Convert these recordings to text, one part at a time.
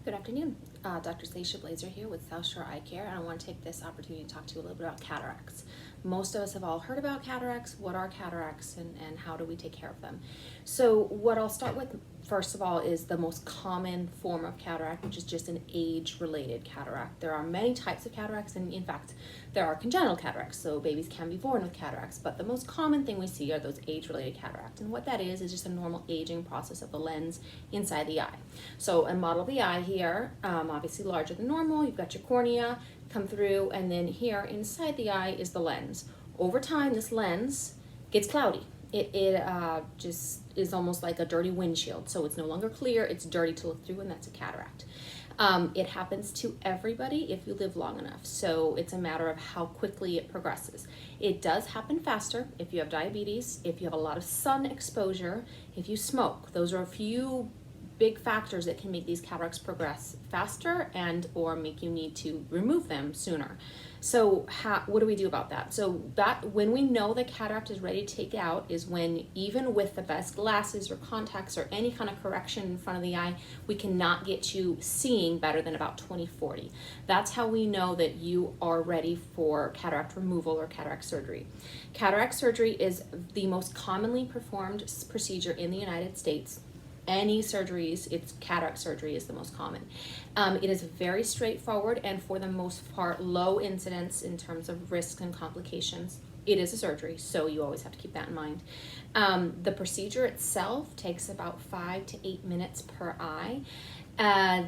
Good afternoon. Dr. Stacia Blazer here with South Shore Eyecare, and I want to take this opportunity to talk to you a little bit about cataracts. Most of us have all heard about cataracts. What are cataracts and how do we take care of them? So what I'll start with first of all is the most common form of cataract, which is just an age-related cataract. There are many types of cataracts, and in fact, there are congenital cataracts, so babies can be born with cataracts, but the most common thing we see are those age-related cataracts. And what that is just a normal aging process of the lens inside the eye. So a model of the eye here, obviously larger than normal, you've got your cornea come through, and then here inside the eye is the lens. Over time, this lens gets cloudy. It just is almost like a dirty windshield, so it's no longer clear, it's dirty to look through, and that's a cataract. It happens to everybody if you live long enough, so it's a matter of how quickly it progresses. It does happen faster if you have diabetes, if you have a lot of sun exposure, if you smoke. Those are a few big factors that can make these cataracts progress faster and or make you need to remove them sooner. So what do we do about that? So that when we know the cataract is ready to take out is when, even with the best glasses or contacts or any kind of correction in front of the eye, we cannot get you seeing better than about 20/40. That's how we know that you are ready for cataract removal or cataract surgery. Cataract surgery is the most commonly performed procedure in the United States. Any surgeries, it's cataract surgery is the most common. It is very straightforward and for the most part low incidence in terms of risk and complications. It is a surgery, so you always have to keep that in mind. The procedure itself takes about 5 to 8 minutes per eye.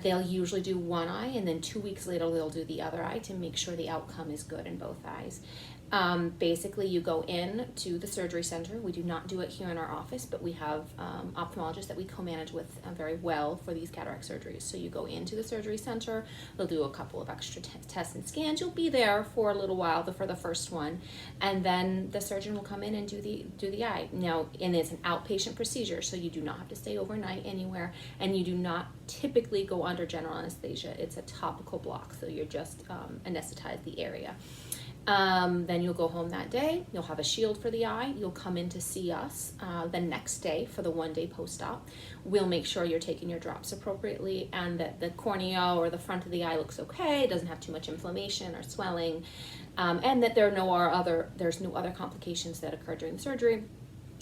They'll usually do one eye, and then 2 weeks later they'll do the other eye to make sure the outcome is good in both eyes. Basically, you go in to the surgery center. We do not do it here in our office, but we have ophthalmologists that we co-manage with very well for these cataract surgeries. So you go into the surgery center, they'll do a couple of extra tests and scans. You'll be there for a little while for the first one, and then the surgeon will come in and do the eye. Now, and it's an outpatient procedure, so you do not have to stay overnight anywhere, and you do not typically go under general anesthesia. It's a topical block, so you're just anesthetize the area. Then you'll go home that day, you'll have a shield for the eye, you'll come in to see us the next day for the 1-day post-op. We'll make sure you're taking your drops appropriately and that the cornea or the front of the eye looks okay, doesn't have too much inflammation or swelling, and that there's no other complications that occur during the surgery.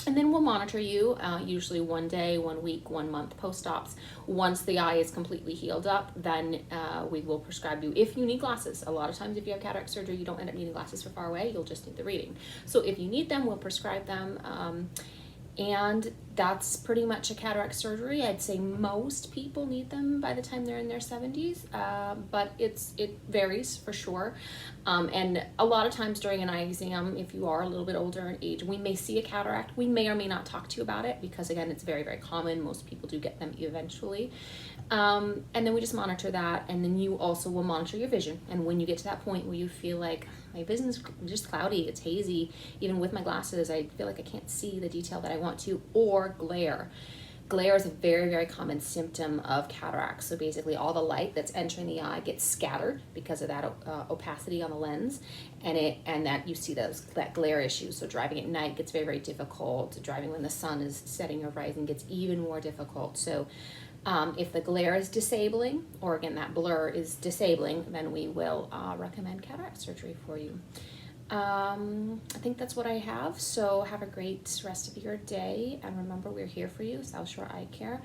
And then we'll monitor you, usually 1 day, 1 week, 1 month post-ops. Once the eye is completely healed up, then we will prescribe you, if you need glasses. A lot of times if you have cataract surgery, you don't end up needing glasses for far away, you'll just need the reading. So if you need them, we'll prescribe them. And that's pretty much a cataract surgery. I'd say most people need them by the time they're in their 70s, but it varies for sure. And a lot of times during an eye exam, if you are a little bit older in age, we may see a cataract. We may or may not talk to you about it because, again, it's very, very common. Most people do get them eventually. And then we just monitor that, and then you also will monitor your vision. And when you get to that point where you feel like my vision's just cloudy, it's hazy, even with my glasses, I feel like I can't see the detail that I want to, or glare. Glare is a very, very common symptom of cataracts. So basically all the light that's entering the eye gets scattered because of that opacity on the lens, and that you see that glare issue. So driving at night gets very, very difficult. Driving when the sun is setting or rising gets even more difficult. So if the glare is disabling, or again that blur is disabling, then we will recommend cataract surgery for you. I think that's what I have, so have a great rest of your day, and remember, we're here for you, South Shore Eyecare.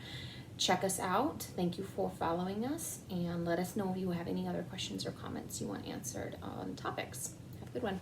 Check us out. Thank you for following us, and let us know if you have any other questions or comments you want answered on topics. Have a good one.